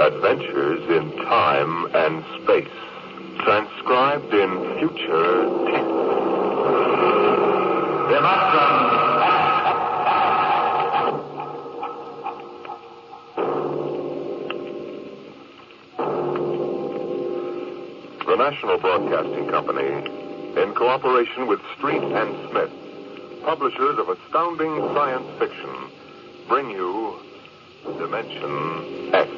Adventures in time and space. Transcribed in future tense. The National Broadcasting Company, in cooperation with Street and Smith, publishers of astounding science fiction, bring you Dimension X.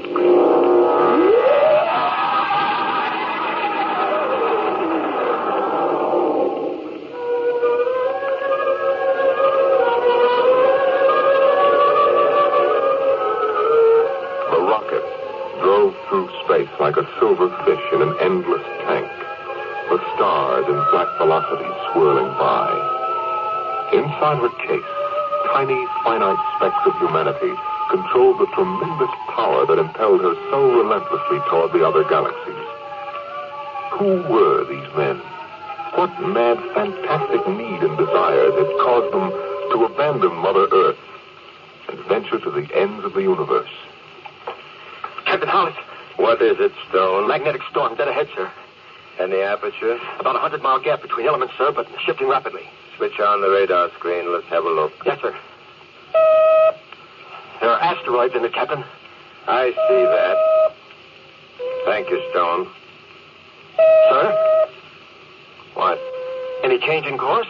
The rocket drove through space like a silver fish in an endless tank, the stars in black velocity swirling by. Inside her case, tiny, finite specks of humanity controlled the tremendous power that impelled her so relentlessly toward the other galaxies. Who were these men? What mad, fantastic need and desire had caused them to abandon Mother Earth and venture to the ends of the universe? Captain Hollis. What is it, Stone? Magnetic storm dead ahead, sir. And the aperture? About 100-mile gap between elements, sir, but shifting rapidly. Switch on the radar screen. Let's have a look. Yes, sir. There are asteroids in it, Captain. I see that. Thank you, Stone. Sir? What? Any change in course?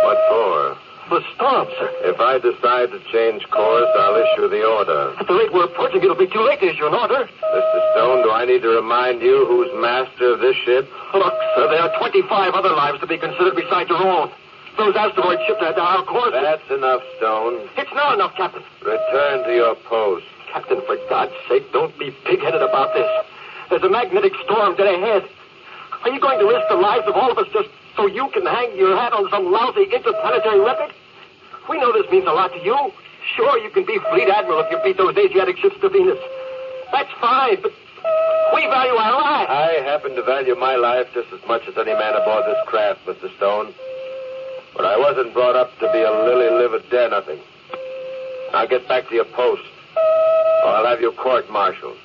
What for? The storm, sir. If I decide to change course, I'll issue the order. At the rate we're approaching, it'll be too late to issue an order. Mr. Stone, do I need to remind you who's master of this ship? Look, sir, there are 25 other lives to be considered besides your own. Those asteroids shipped at our course. That's enough, Stone. It's not enough, Captain. Return to your post. Captain, for God's sake, don't be pig-headed about this. There's a magnetic storm dead ahead. Are you going to risk the lives of all of us just so you can hang your hat on some lousy interplanetary record? We know this means a lot to you. Sure, you can be fleet admiral if you beat those Asiatic ships to Venus. That's fine, but we value our lives. I happen to value my life just as much as any man aboard this craft, Mr. Stone. But I wasn't brought up to be a lily-livered dare-nothing. Now get back to your post, or I'll have you court-martialed.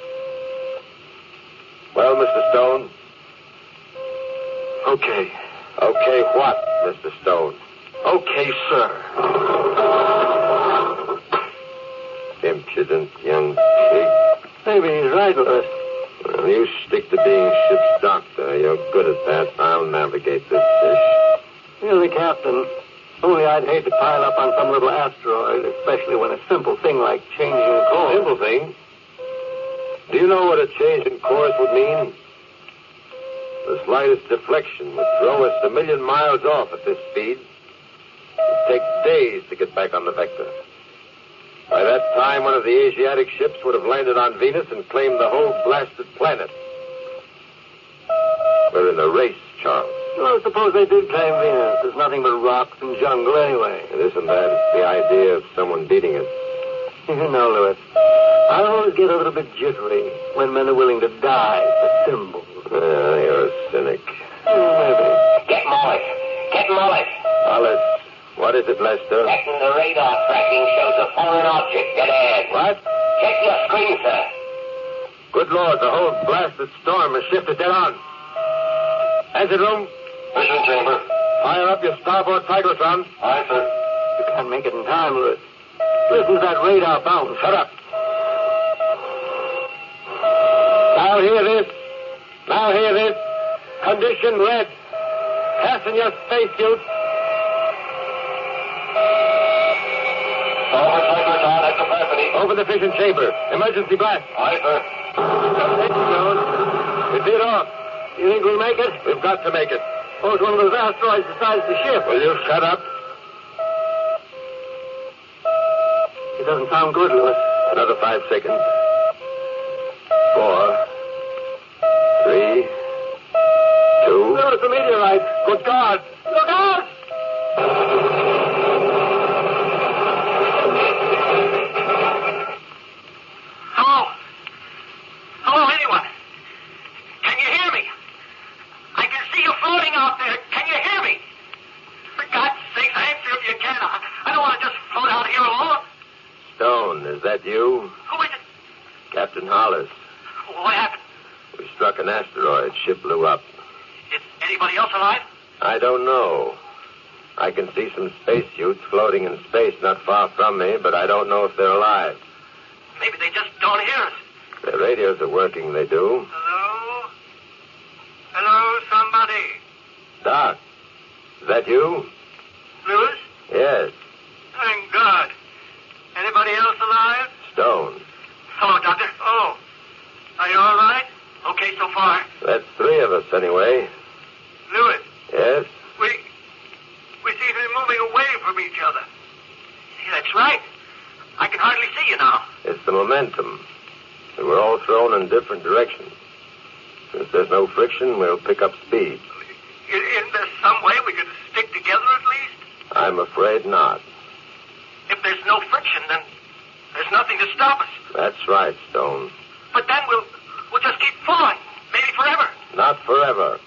Well, Mr. Stone? Okay. Okay what, Mr. Stone? Okay, sir. Impudent young pig. Maybe he's right, Lewis. Well, you stick to being ship's doctor. You're good at that. I'll navigate this fish. You're the captain. Only I'd hate to pile up on some little asteroid, especially when a simple thing like changing course. Simple thing? Do you know what a change in course would mean? The slightest deflection would throw us 1,000,000 miles off at this speed. It'd take days to get back on the vector. By that time, one of the Asiatic ships would have landed on Venus and claimed the whole blasted planet. We're in a race, Charles. Well, suppose they did claim Venus. There's nothing but rocks and jungle anyway. It isn't that. It's the idea of someone beating us. You know, Lewis, I always get a little bit jittery when men are willing to die for symbols. You're a cynic. Maybe. Get Mollis. Get Mollis. Hollis, what is it, Lester? Captain, the radar tracking shows a foreign object dead ahead. What? Check your screen, sir. Good Lord, the whole blasted storm has shifted dead on. Engine room. Mission chamber. Fire up your starboard cyclotron. Aye, sir. You can't make it in time, Lewis. Listen to that radar bounce. Shut up. Now hear this. Now hear this. Condition red. Fasten your spacesuits. Forward cyclotron at capacity. Open the fission chamber. Emergency blast. Aye, sir. It's it off. You think we'll make it? We've got to make it. Suppose one of those asteroids decides to shift. Will you shut up? It doesn't sound good, Lewis. Another 5 seconds. 4, 3, 2. Lewis, a meteorite. Good God! Look out! Hello? Hello, anyone? Can you hear me? I can see you floating out there. Can you hear me? For God's sake, answer if you can. I don't want to just float out here alone. Stone, is that you? Who is it? Captain Hollis. What happened? We struck an asteroid. Ship blew up. Is anybody else alive? I don't know. I can see some spacesuits floating in space not far from me, but I don't know if they're alive. Maybe they just don't hear us. Their radios are working, they do. Hello? Hello, somebody? Doc, is that you? Lewis? Yes. Thank God. Anybody else alive? Stone. Hello, Doctor. Oh. Are you all right? Okay so far. That's 3 of us, anyway. Lewis, Yes? we seem to be moving away from each other. That's right. I can hardly see you now. It's the momentum. We were all thrown in different directions. Since there's no friction, we'll pick up speed. Isn't there some way we could stick together at least? I'm afraid not. If there's no friction, then there's nothing to stop us. That's right, Stone. But then we'll just keep falling. Maybe forever. Not forever.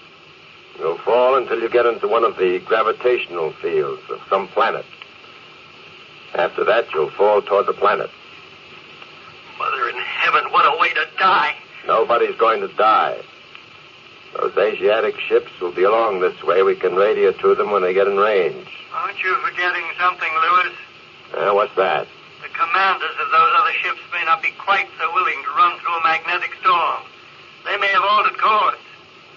You'll fall until you get into one of the gravitational fields of some planet. After that, you'll fall toward the planet. Mother in heaven, what a way to die. Nobody's going to die. Those Asiatic ships will be along this way. We can radio to them when they get in range. Aren't you forgetting something, Lewis? What's that? The commanders of those other ships may not be quite so willing to run through a magnetic storm. They may have altered course.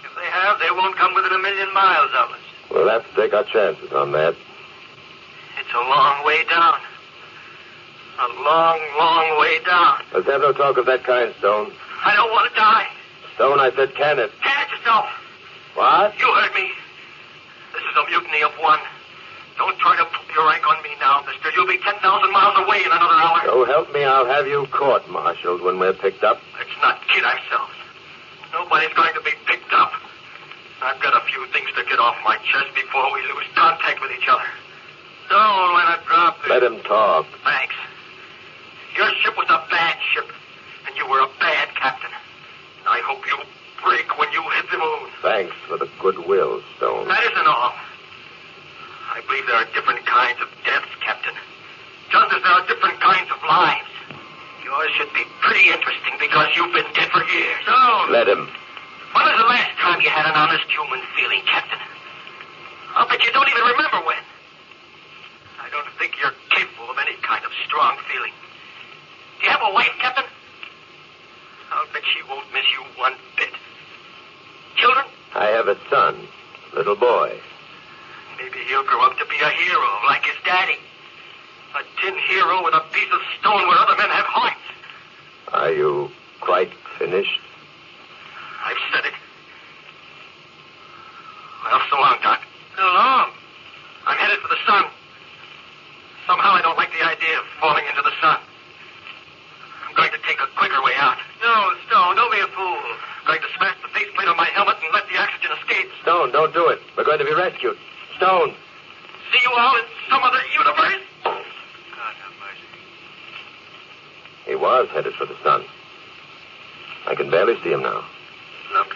If they have, they won't come within 1,000,000 miles of us. We'll have to take our chances on that. It's a long way down. A long, long way down. Let's have no talk of that kind, Stone. I don't want to die. Stone, I said, can it? Can it yourself. What? You heard me. This is a mutiny of one. Don't try to put your rank on me now, mister. You'll be 10,000 miles away in another hour. So help me, I'll have you court-martialed when we're picked up. Let's not kid ourselves. Nobody's going to be picked up. I've got a few things to get off my chest before we lose contact with each other. Don't let it drop. Let him talk. Thanks. Your ship was a bad ship, and you were a bad captain. I hope you break when you hit the moon. Thanks for the goodwill, Stone. That isn't all. I believe there are different kinds of deaths, Captain. Just as there are different kinds of lives. Yours should be pretty interesting because you've been dead for years. Stone! Let him. When was the last time you had an honest human feeling, Captain? I'll bet you don't even remember when. I don't think you're capable of any kind of strong feeling. Do you have a wife, Captain? I'll bet she won't miss you one bit. Children? I have a son, little boy. Maybe he'll grow up to be a hero like his daddy. A tin hero with a piece of stone where other men have hearts. Are you quite finished? I've said it. Well, so long, Doc. So long. I'm headed for the sun. Somehow I don't like the idea of falling into the sun. I'm going to take a quicker way out. No, Stone, don't be a fool. I'm going to smash the faceplate on my helmet and let the oxygen escape. Stone, don't do it. We're going to be rescued. Stone. See you all in some other universe. God have mercy. He was headed for the sun. I can barely see him now. Looks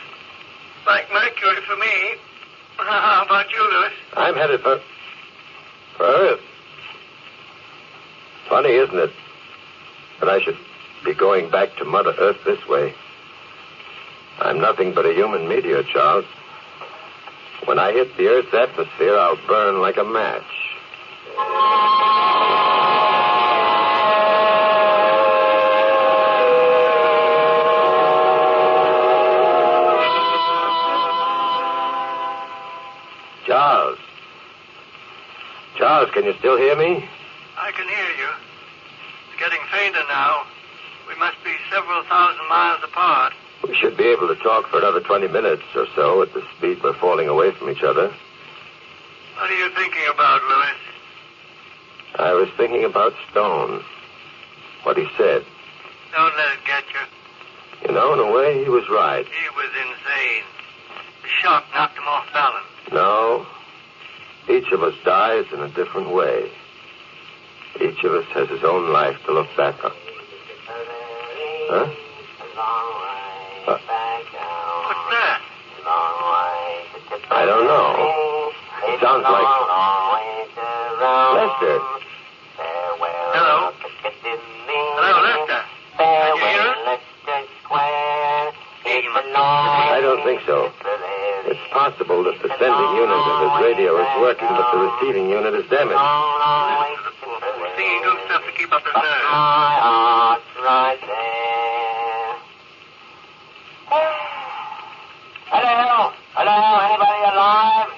like Mercury for me. How about you, Lewis? I'm headed for Earth. Funny, isn't it? That I should be going back to Mother Earth this way. I'm nothing but a human meteor, Charles. When I hit the Earth's atmosphere, I'll burn like a match. Charles. Charles, can you still hear me? I can hear you. It's getting fainter now. We must be several thousand miles apart. We should be able to talk for another 20 minutes or so at the speed we're falling away from each other. What are you thinking about, Lewis? I was thinking about Stone. What he said. Don't let it get you. You know, in a way, he was right. He was insane. The shock knocked him off balance. No. Each of us dies in a different way. Each of us has his own life to look back on. Huh? What's that? I don't know. It sounds like Lester. Hello? Hello, Lester. Can you hear us? so. It's possible that the sending unit of his radio is working, but the receiving unit is damaged. Singing good stuff to keep up his nerves. Right there. Hello? Hello? Anybody alive?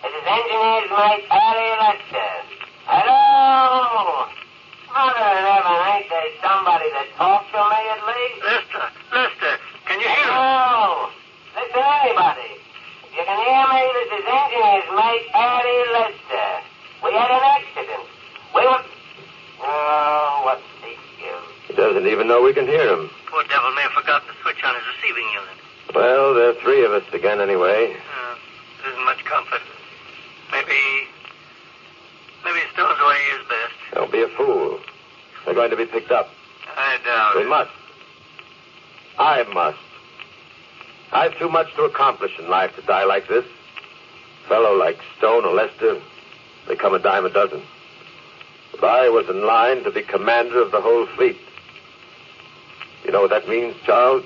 This is engineer's mate Harry Lester. Hello? Mother of heaven, ain't there somebody that talks to me at least? Lester, can you hear me? No. Listen, anybody. If you can hear me, this is engineer's mate Harry Lester. We had an accident. We were... Oh, what's the use? He doesn't even know we can hear him. Poor devil may have forgotten to switch on his receiving unit. Well, there are three of us again anyway. It isn't much comfort. Maybe Stone's way is best. Don't be a fool. They're going to be picked up. I doubt We it. must. I must. I've too much to accomplish in life to die like this. A fellow like Stone or Lester, they come a dime a dozen. But I was in line to be commander of the whole fleet. You know what that means, Charles?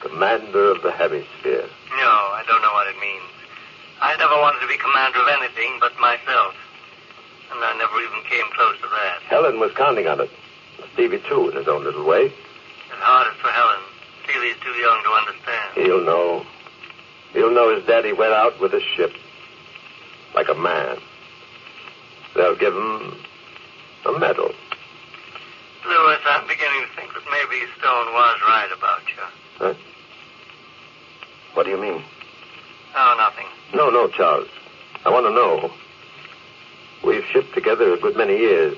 Commander of the hemisphere. No, I don't know what it means. I never wanted to be commander of anything but myself. And I never even came close to that. Helen was counting on it. Stevie, too, in his own little way. It's hardest for Helen. Stevie's too young to understand. He'll know. He'll know his daddy went out with a ship. Like a man. They'll give him a medal. Louis, I'm beginning to think that maybe Stone was right about you. Huh? What do you mean? Oh, nothing. No, Charles. I want to know. We've shipped together a good many years.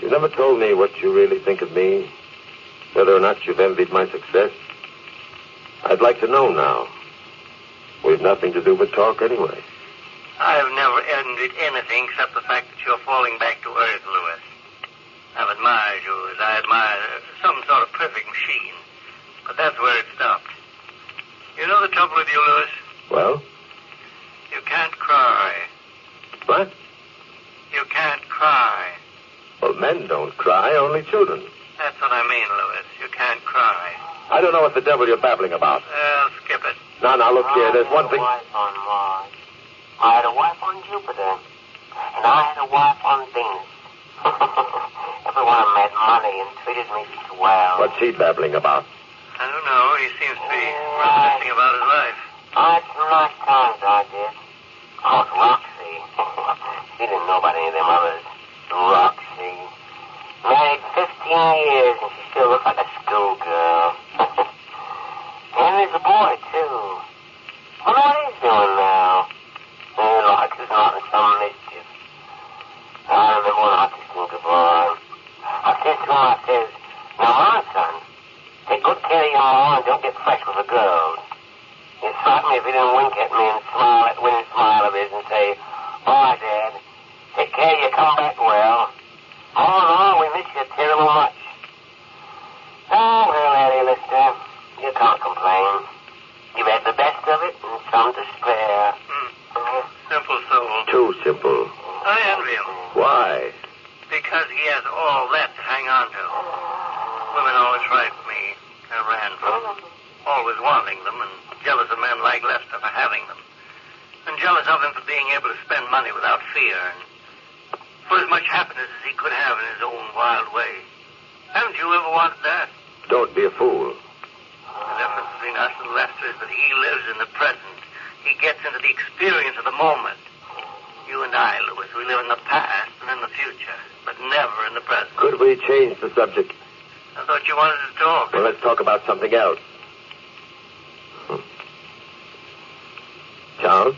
You never told me what you really think of me, whether or not you've envied my success. I'd like to know now. We've nothing to do but talk anyway. I've never envied anything except the fact that you're falling back to earth, Louis. I've admired you as I admire some sort of perfect machine. But that's where it stopped. You know the trouble with you, Louis? Well? You can't cry. What? You can't cry. Well, men don't cry, only children. That's what I mean, Louis. You can't cry. I don't know what the devil you're babbling about. Well, skip it. Now, look here. There's one thing... I had a wife on Mars. I had a wife on Jupiter. And I had a wife on Venus. Everyone made money and treated me swell. What's he babbling about? I don't know. He seems to be reminiscing about his life. I had some nice times, I did. Oh, Roxy. She didn't know about any of them others. Roxy. Married 15 years and she still looks like a schoolgirl. And there's a boy, too. I wonder what he's doing now. Like he's not in some mischief. I remember when I was a little boy. I said to him, now, my son, take good care of your mom and don't get fresh with the girls. He'd slap me if he didn't wink at me and smile that winning smile of his and say, all right, Dad, take care you come back well. All in all, we miss you terrible much. Oh, well, Eddie, Lister, you can't complain. You've had the best of it and some to spare. Simple soul. Too simple. I envy him. Why? Because he has all that to hang on to. Women always frightened me. I ran from them. Always wanting them and jealous of men like Lester for having them. And jealous of him for being able to spend money without fear and for as much happiness as he could have in his own wild way. Haven't you ever wanted that? Don't be a fool. The difference between us and Lester is that he lives in the present. He gets into the experience of the moment. You and I, Louis, we live in the past and in the future, but never in the present. Could we change the subject? I thought you wanted to talk. Well, let's talk about something else. Charles?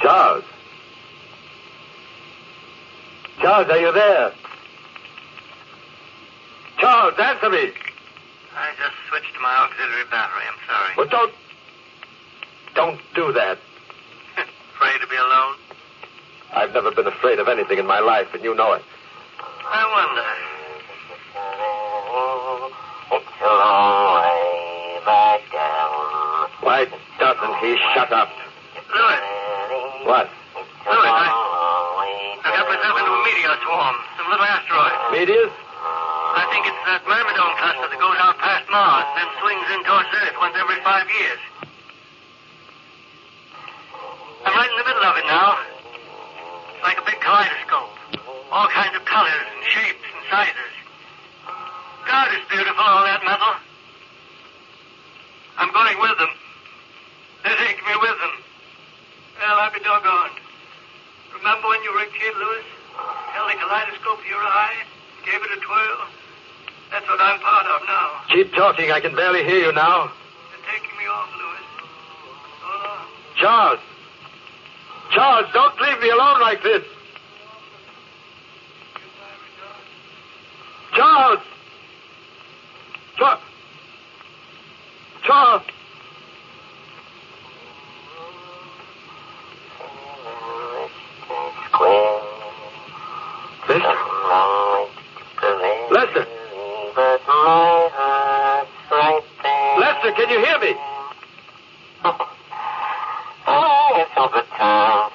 Charles? Charles, are you there? Charles, answer me! I just switched to my auxiliary battery. I'm sorry. Well, don't do that. Afraid to be alone? I've never been afraid of anything in my life, and you know it. I wonder. It's a long way back down. Why doesn't he shut up? Louis. What? Louis, I got myself into a meteor swarm. Some little asteroid. Meteors? I think it's that Myrmidon cluster that goes out past Mars, then swings in towards Earth once every 5 years. I'm right in the middle of it now. It's like a big kaleidoscope. All kinds of colors and shapes and sizes. God, it's beautiful, all that metal. I'm going with them. They take me with them. Well, I'll be doggone. Remember when you were a kid, Louis? Held a kaleidoscope to your eye, gave it a twirl? That's what I'm part of now. Keep talking. I can barely hear you now. They're taking me off, Louis. So long. Charles! Charles, don't leave me alone like this! Charles! Charles! Lester! Lester, can you hear me? Oh, it's a good time.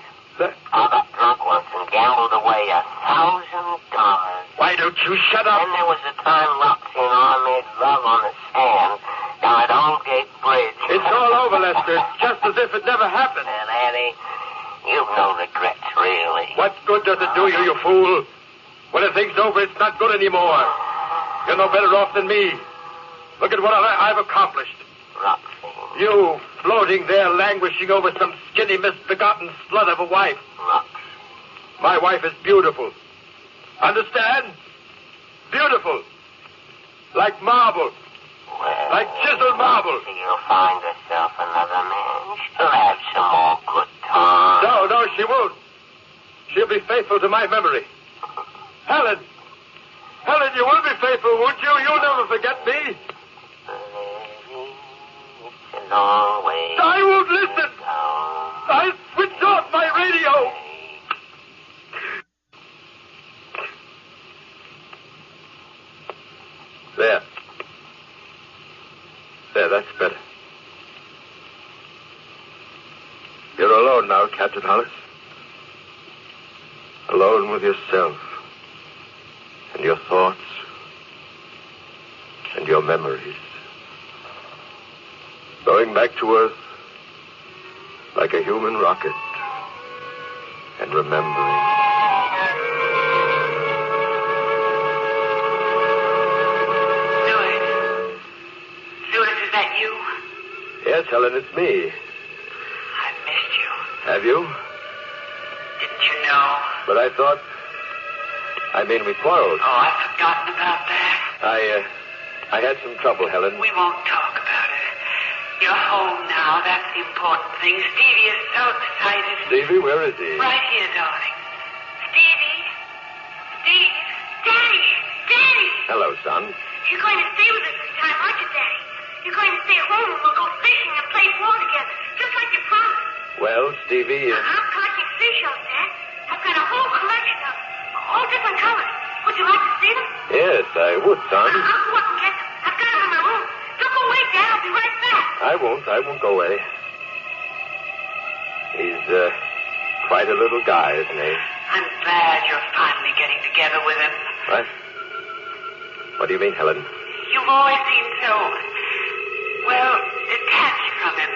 I got drunk once and gambled away $1,000. Why don't you shut up? Then there was the time Roxy and I made love on the sand down at Oldgate Bridge. It's all over, Lester. It's just as if it never happened. And Annie, you've no regrets, really. What good does it do you, you fool? When the thing's over, it's not good anymore. You're no better off than me. Look at what I've accomplished. Roxy. You floating there, languishing over some skinny, misbegotten slut of a wife. Roxy. My wife is beautiful. Understand? Beautiful. Like marble. Well, Like chiseled marble. You'll find herself another man. She'll have some more good times. No, she won't. She'll be faithful to my memory. Helen, you will be faithful, won't you? You'll never forget me. It's a long way. I won't listen. I switched off my radio. There, that's better. You're alone now, Captain Hollis. Alone with yourself. And your thoughts. And your memories. Going back to Earth like a human rocket. And remembering. Louis, is that you? Yes, Helen, it's me. I've missed you. Have you? Didn't you know? But I thought... we quarreled. Oh, I've forgotten about that. I had some trouble, Helen. We won't talk about it. You're home now. That's the important thing. Stevie is so excited. Stevie, where is he? Right here, darling. Stevie? Steve? Daddy! Hello, son. You're going to stay with us this time, aren't you, Daddy? You're going to stay home and we'll go fishing and play ball together, just like you promised. Well, Stevie... I'm collecting seashells, Dad. I've got a whole collection of all different colors. Would you like to see them? Yes, I would, son. I'll go up and get them. I've got them in my room. Don't go away, Dad. I'll be right back. I won't go away. He's, quite a little guy, isn't he? I'm glad you're finally getting together with him. What? What do you mean, Helen? You've always seemed so, detached from him.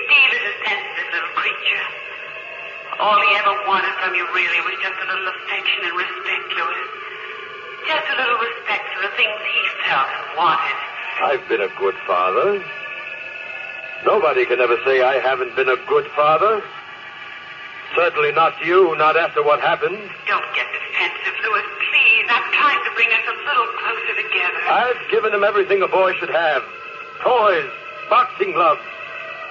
Steve is a sensitive little creature. All he ever wanted from you really was just a little affection and respect, Louis. Just a little respect for the things he felt and wanted. I've been a good father. Nobody can ever say I haven't been a good father. Certainly not you, not after what happened. Don't get defensive, Louis, please. I'm trying to bring us a little closer together. I've given him everything a boy should have. Toys, boxing gloves.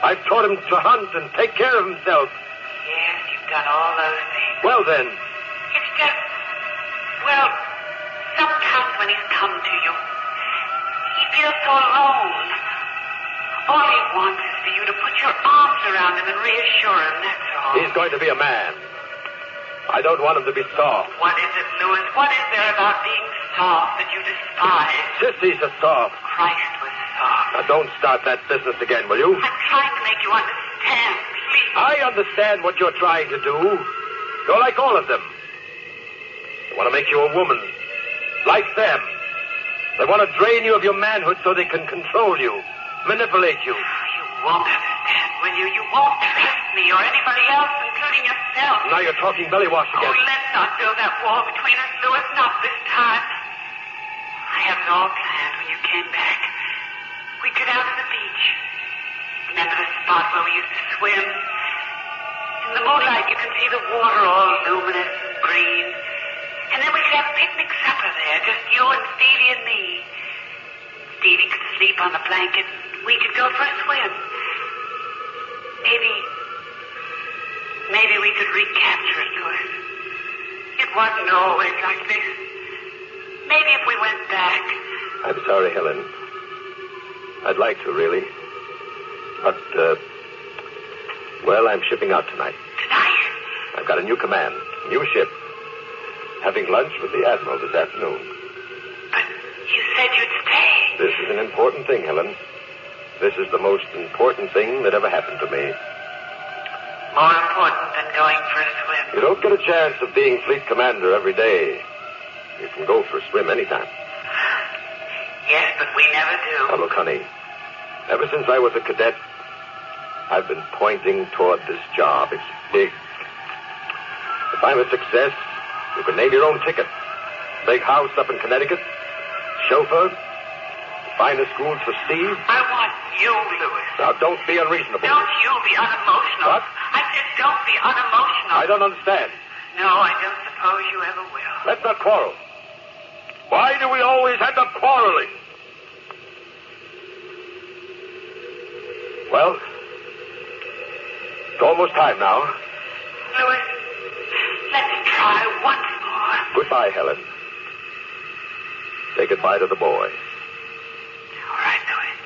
I've taught him to hunt and take care of himself. Yes, you've done all those things. Well, then. It's just, sometimes when he's come to you, he feels so alone. All he wants is for you to put your arms around him and reassure him, that's all. He's going to be a man. I don't want him to be soft. What is it, Louis? What is there about being soft that you despise? Sissy's are soft. Christ was soft. Now, don't start that business again, will you? I'm trying to make you understand, please. I understand what you're trying to do. You're like all of them. They want to make you a woman. Like them. They want to drain you of your manhood so they can control you, manipulate you. You won't understand, will you? You won't trust me or anybody else, including yourself. Now you're talking belly wash again. Oh, let's not build that wall between us, Louis. Not this time. I have it all planned when you came back. We'd get out to the beach. Remember the spot where we used to swim? In the moonlight, you can see the water all luminous and green. And then we could have a picnic supper there, just you and Stevie and me. Stevie could sleep on the blanket. We could go for a swim. Maybe we could recapture it, Louis. It wasn't always like this. Maybe if we went back. I'm sorry, Helen. I'd like to, really. But, well, I'm shipping out tonight. Tonight? I've got a new command, new ship. Having lunch with the Admiral this afternoon. But you said you'd stay. This is an important thing, Helen. This is the most important thing that ever happened to me. More important than going for a swim. You don't get a chance of being fleet commander every day. You can go for a swim anytime. Yes, but we never do. Now, look, honey. Ever since I was a cadet, I've been pointing toward this job. It's big. If I'm a success, you can name your own ticket. Big house up in Connecticut. Chauffeur. Finest schools for Steve. I want you, Louis. Now, don't be unreasonable. Don't you be unemotional. What? I said don't be unemotional. I don't understand. No, I don't suppose you ever will. Let's not quarrel. Why do we always end up quarreling? Well, it's almost time now. Louis, let's try once more. Goodbye, Helen. Say goodbye to the boy. All right, Louis.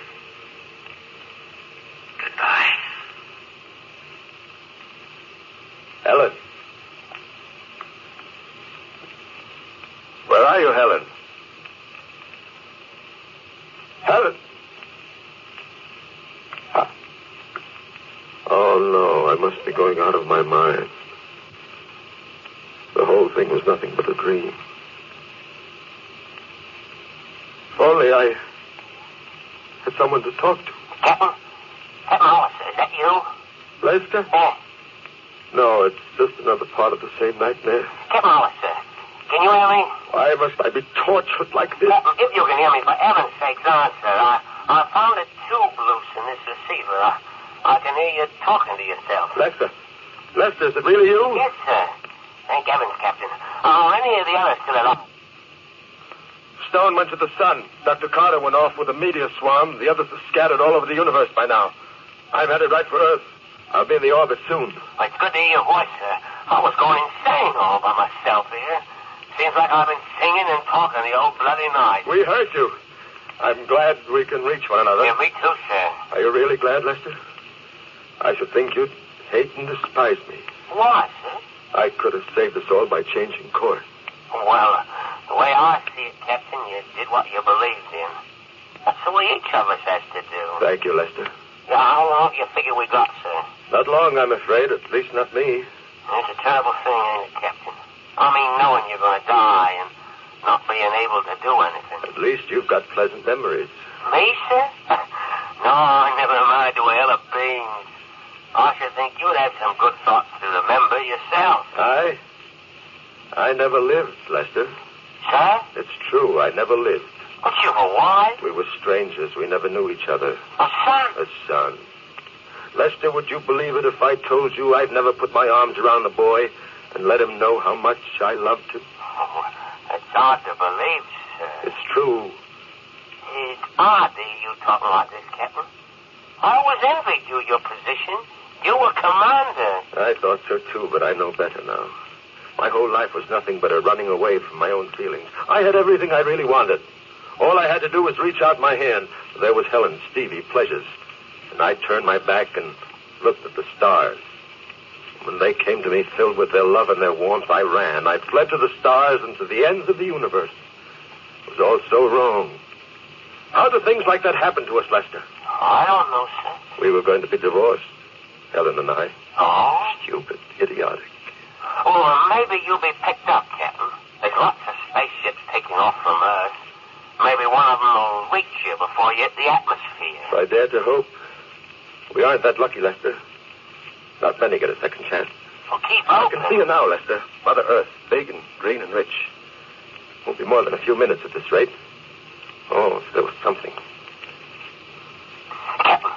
Goodbye. Helen. Where are you, Helen? Helen? Oh, no, I must be going out of my mind. The whole thing was nothing but a dream. If only I had someone to talk to. Captain Officer, is that you? Lester? Yeah. No, it's just another part of the same nightmare. Captain Officer, can you hear me? Why must I be tortured like this? Captain, if you can hear me, for heaven's sakes, answer. I found a tube loose in this receiver. I can hear you talking to yourself. Lester, is it really you? Yes, sir. Thank heavens, Captain. Any of the others still alive? Stone went to the sun. Dr. Carter went off with a meteor swarm. The others are scattered all over the universe by now. I'm headed right for Earth. I'll be in the orbit soon. Well, it's good to hear your voice, sir. I was going insane all by myself here. Seems like I've been singing and talking the old bloody night. We heard you. I'm glad we can reach one another. Yeah, me too, sir. Are you really glad, Lester? I should think you'd hate and despise me. Why, sir? I could have saved us all by changing course. Well, the way I see it, Captain, you did what you believed in. That's the way each of us has to do. Thank you, Lester. Yeah, how long do you figure we got, sir? Not long, I'm afraid. At least not me. It's a terrible thing, ain't it, Captain? I mean, knowing you're going to die and not being able to do anything. At least you've got pleasant memories. Me, sir? No, I never married to a hell of beans. I should think you'd have some good thoughts to remember yourself. I never lived, Lester. Sir? It's true, I never lived. But you were wise. We were strangers. We never knew each other. A son? A son. Lester, would you believe it if I told you I'd never put my arms around the boy and let him know how much I loved him? Oh, that's hard to believe, sir. It's true. It's odd that you talking like this, Captain. I always envied you your position. You were commander. I thought so, too, but I know better now. My whole life was nothing but a running away from my own feelings. I had everything I really wanted. All I had to do was reach out my hand. There was Helen, Stevie, pleasures. And I turned my back and looked at the stars. When they came to me filled with their love and their warmth, I ran. I fled to the stars and to the ends of the universe. It was all so wrong. How do things like that happen to us, Lester? I don't know, sir. We were going to be divorced, Helen and I. Oh? Stupid, idiotic. Or maybe you'll be picked up, Captain. There's lots of spaceships taking off from Earth. Maybe one of here before you hit the atmosphere. If I dare to hope. We aren't that lucky, Lester. Not many get a second chance. Well, keep I hoping. can see you now, Lester. Mother Earth, big and green and rich. Won't be more than a few minutes at this rate. Oh, still something. Captain,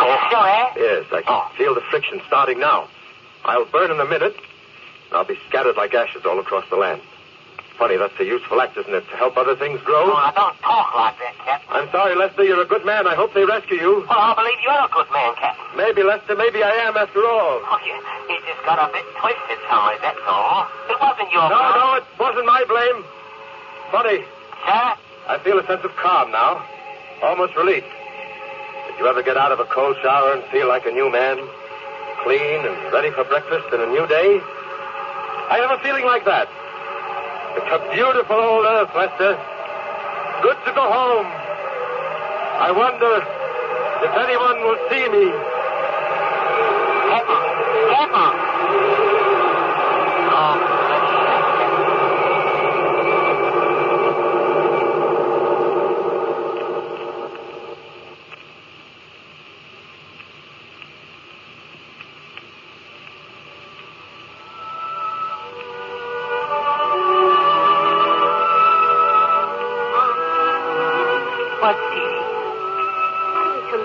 you still there? Yes, I can feel the friction starting now. I'll burn in a minute, and I'll be scattered like ashes all across the land. Funny, that's a useful act, isn't it? To help other things grow? Oh, now don't talk like that, Captain. I'm sorry, Lester. You're a good man. I hope they rescue you. Well, I believe you're a good man, Captain. Maybe, Lester. Maybe I am after all. Oh, you just got a bit twisted, somewhere, that's all. It wasn't your fault. No, it wasn't my blame. Funny. Sir? I feel a sense of calm now. Almost relief. Did you ever get out of a cold shower and feel like a new man? Clean and ready for breakfast and a new day? I have a feeling like that. It's a beautiful old earth, Lester. Good to go home. I wonder if anyone will see me. Captain!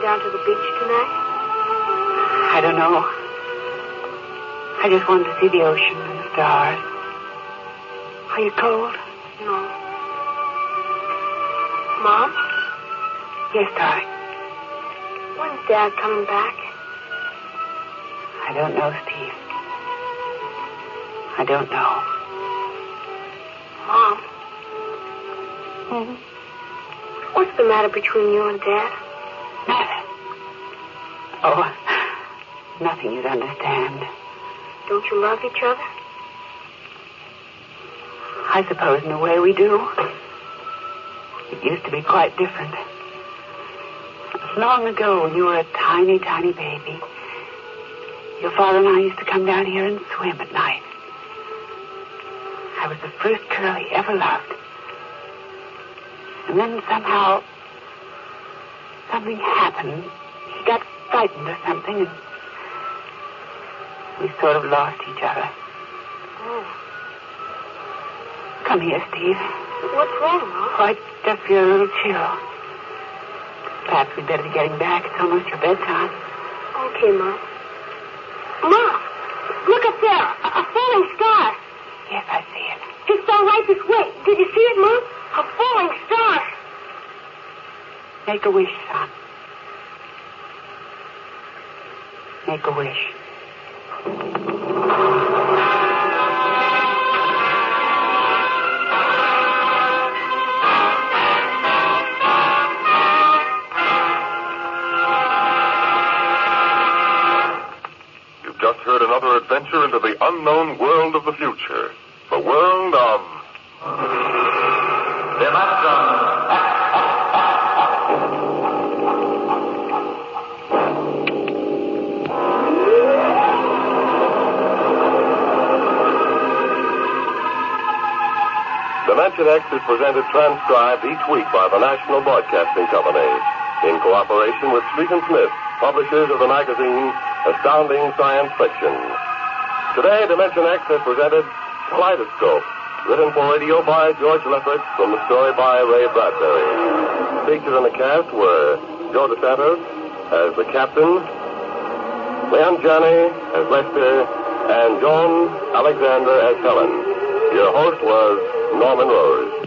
Down to the beach tonight? I don't know. I just wanted to see the ocean and the stars. Are you cold? No. Mom? Yes, darling. When's Dad coming back? I don't know, Steve. I don't know. Mom? Mm-hmm. What's the matter between you and Dad? Matter? Oh, nothing you'd understand. Don't you love each other? I suppose in a way we do. It used to be quite different. Long ago, when you were a tiny, tiny baby, your father and I used to come down here and swim at night. I was the first girl he ever loved. And then somehow, something happened. He got frightened or something, and we sort of lost each other. Oh. Come here, Steve. What's wrong, Mom? Oh, I just feel a little chill. Perhaps we'd better be getting back. It's almost your bedtime. Okay, Mom. Mom, look up there. A falling star. Yes, I see it. It fell right this way. Did you see it, Mom? A falling star. Make a wish, son. Make a wish. You've just heard another adventure into the unknown world of the future. The world of... Dimension X is presented transcribed each week by the National Broadcasting Company in cooperation with Street & Smith, publishers of the magazine Astounding Science Fiction. Today, Dimension X has presented Kaleidoscope, written for radio by George Lefferts from the story by Ray Bradbury. Featured in the cast were Joe DeSantos as the captain, Leon Janney as Lester, and Joan Alexander as Helen. Your host was Norman Rose.